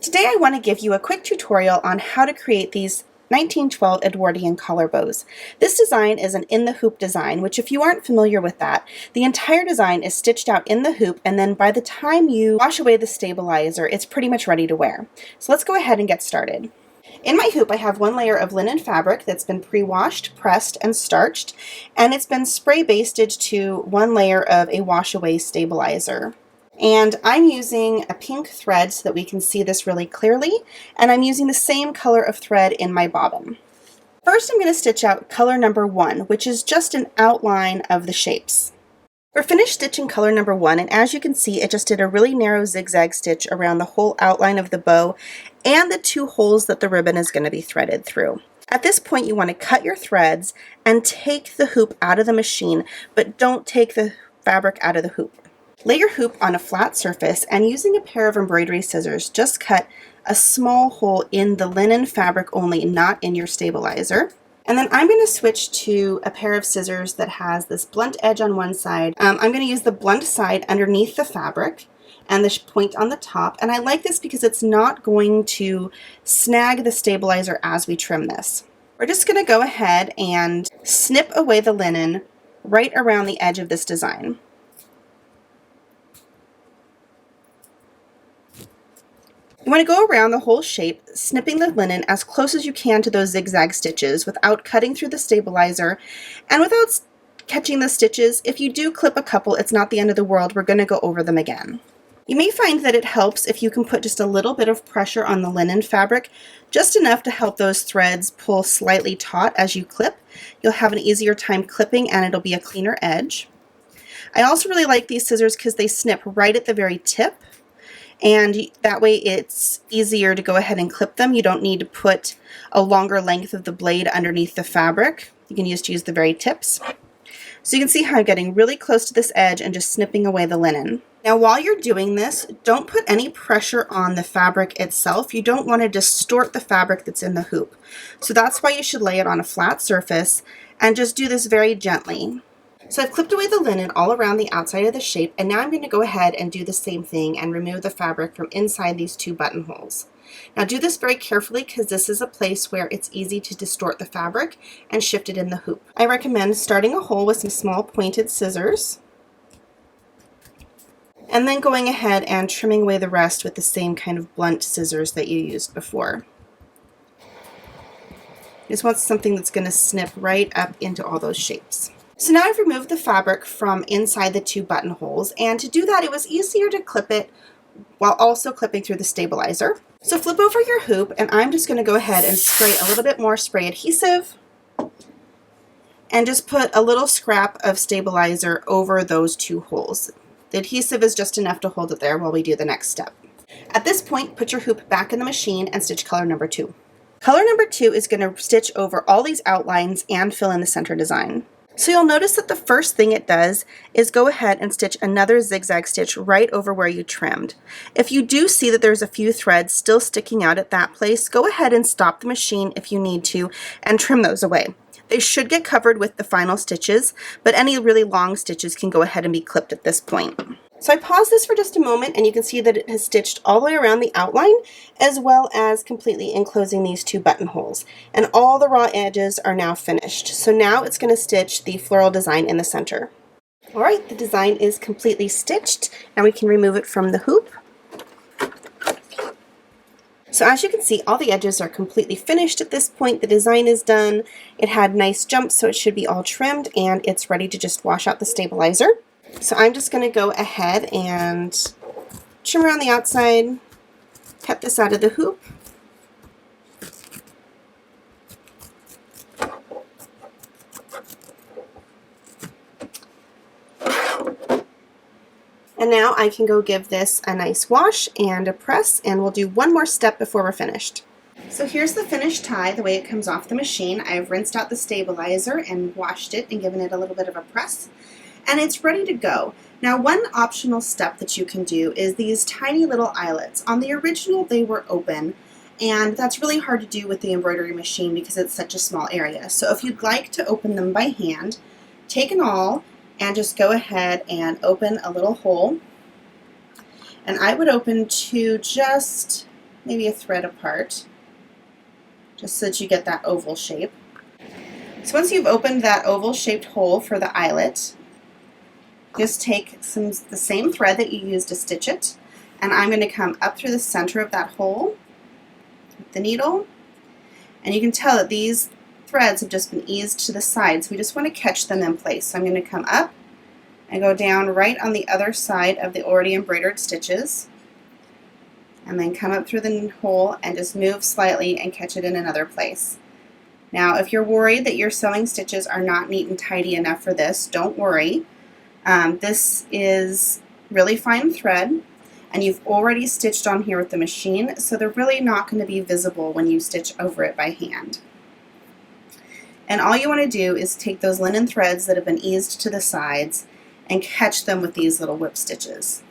Today I want to give you a quick tutorial on how to create these 1912 Edwardian collar bows. This design is an in the hoop design, which if you aren't familiar with that, the entire design is stitched out in the hoop, and then by the time you wash away the stabilizer, it's pretty much ready to wear. So let's go ahead and get started. In my hoop, I have one layer of linen fabric that's been pre-washed, pressed, and starched, and it's been spray basted to one layer of a wash away stabilizer. And I'm using a pink thread so that we can see this really clearly, and I'm using the same color of thread in my bobbin. First, I'm going to stitch out color number 1, which is just an outline of the shapes. We're finished stitching color number 1, and as you can see, it just did a really narrow zigzag stitch around the whole outline of the bow and the 2 holes that the ribbon is going to be threaded through. At this point, you want to cut your threads and take the hoop out of the machine, but don't take the fabric out of the hoop. Lay your hoop on a flat surface, and using a pair of embroidery scissors, just cut a small hole in the linen fabric only, not in your stabilizer. And then I'm going to switch to a pair of scissors that has this blunt edge on one side. I'm going to use the blunt side underneath the fabric and the point on the top. And I like this because it's not going to snag the stabilizer as we trim this. We're just going to go ahead and snip away the linen right around the edge of this design. You want to go around the whole shape, snipping the linen as close as you can to those zigzag stitches without cutting through the stabilizer and without catching the stitches. If you do clip a couple, it's not the end of the world. We're going to go over them again. You may find that it helps if you can put just a little bit of pressure on the linen fabric, just enough to help those threads pull slightly taut as you clip. You'll have an easier time clipping and it'll be a cleaner edge. I also really like these scissors because they snip right at the very tip. And that way it's easier to go ahead and clip them. You don't need to put a longer length of the blade underneath the fabric. You can just use the very tips. So you can see how I'm getting really close to this edge and just snipping away the linen. Now while you're doing this, don't put any pressure on the fabric itself. You don't want to distort the fabric that's in the hoop. So that's why you should lay it on a flat surface and just do this very gently. So I've clipped away the linen all around the outside of the shape, and now I'm going to go ahead and do the same thing and remove the fabric from inside these 2 buttonholes. Now do this very carefully because this is a place where it's easy to distort the fabric and shift it in the hoop. I recommend starting a hole with some small pointed scissors and then going ahead and trimming away the rest with the same kind of blunt scissors that you used before. You just want something that's going to snip right up into all those shapes. So now I've removed the fabric from inside the 2 buttonholes, and to do that it was easier to clip it while also clipping through the stabilizer. So flip over your hoop, and I'm just going to go ahead and spray a little bit more spray adhesive and just put a little scrap of stabilizer over those 2 holes. The adhesive is just enough to hold it there while we do the next step. At this point, put your hoop back in the machine and stitch color number 2. Color number 2 is going to stitch over all these outlines and fill in the center design. So you'll notice that the first thing it does is go ahead and stitch another zigzag stitch right over where you trimmed. If you do see that there's a few threads still sticking out at that place, go ahead and stop the machine if you need to and trim those away. They should get covered with the final stitches, but any really long stitches can go ahead and be clipped at this point. So I paused this for just a moment, and you can see that it has stitched all the way around the outline as well as completely enclosing these 2 buttonholes. And all the raw edges are now finished. So now it's going to stitch the floral design in the center. Alright, the design is completely stitched. Now we can remove it from the hoop. So as you can see, all the edges are completely finished at this point. The design is done. It had nice jumps, so it should be all trimmed, and it's ready to just wash out the stabilizer. So I'm just going to go ahead and trim around the outside, cut this out of the hoop. And now I can go give this a nice wash and a press, and we'll do one more step before we're finished. So here's the finished tie, the way it comes off the machine. I've rinsed out the stabilizer and washed it and given it a little bit of a press, and it's ready to go. Now one optional step that you can do is these tiny little eyelets. On the original they were open, and that's really hard to do with the embroidery machine because it's such a small area. So if you'd like to open them by hand, take an awl and just go ahead and open a little hole. And I would open to just maybe a thread apart, just so that you get that oval shape. So once you've opened that oval shaped hole for the eyelet, just take the same thread that you used to stitch it, and I'm going to come up through the center of that hole with the needle, and you can tell that these threads have just been eased to the side, so we just want to catch them in place. So I'm going to come up and go down right on the other side of the already embroidered stitches, and then come up through the hole and just move slightly and catch it in another place. Now, if you're worried that your sewing stitches are not neat and tidy enough for this, don't worry. This is really fine thread, and you've already stitched on here with the machine, so they're really not going to be visible when you stitch over it by hand. And all you want to do is take those linen threads that have been eased to the sides and catch them with these little whip stitches.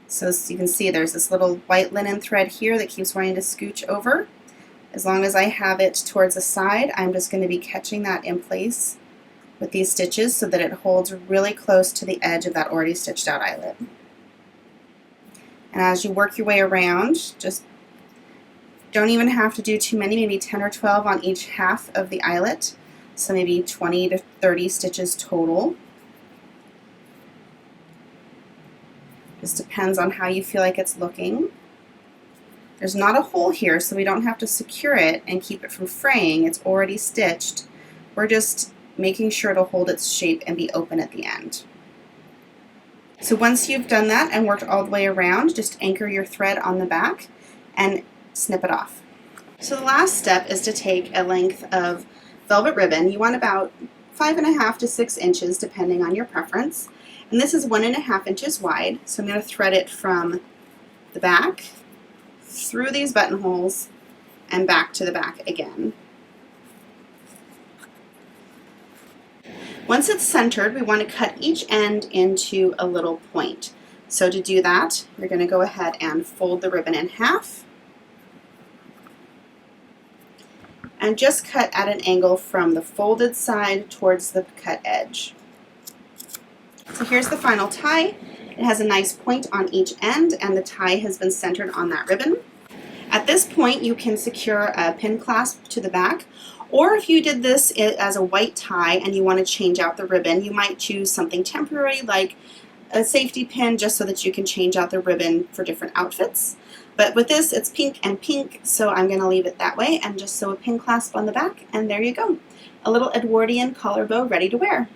So as you can see, there's this little white linen thread here that keeps wanting to scooch over. As long as I have it towards the side, I'm just going to be catching that in place with these stitches so that it holds really close to the edge of that already stitched out eyelet. And as you work your way around, just don't even have to do too many, maybe 10 or 12 on each half of the eyelet, so maybe 20 to 30 stitches total. Just depends on how you feel like it's looking. There's not a hole here, so we don't have to secure it and keep it from fraying. It's already stitched. We're just making sure to hold its shape and be open at the end. So once you've done that and worked all the way around, just anchor your thread on the back and snip it off. So the last step is to take a length of velvet ribbon. You want about 5.5 to 6 inches depending on your preference. And this is 1.5 inches wide, so I'm going to thread it from the back through these buttonholes and back to the back again. Once it's centered, we want to cut each end into a little point. So to do that, you're going to go ahead and fold the ribbon in half and just cut at an angle from the folded side towards the cut edge. So here's the final tie. It has a nice point on each end, and the tie has been centered on that ribbon. At this point, you can secure a pin clasp to the back, or if you did this as a white tie and you want to change out the ribbon, you might choose something temporary like a safety pin just so that you can change out the ribbon for different outfits. But with this, it's pink and pink, so I'm going to leave it that way and just sew a pin clasp on the back, and there you go. A little Edwardian collar bow ready to wear.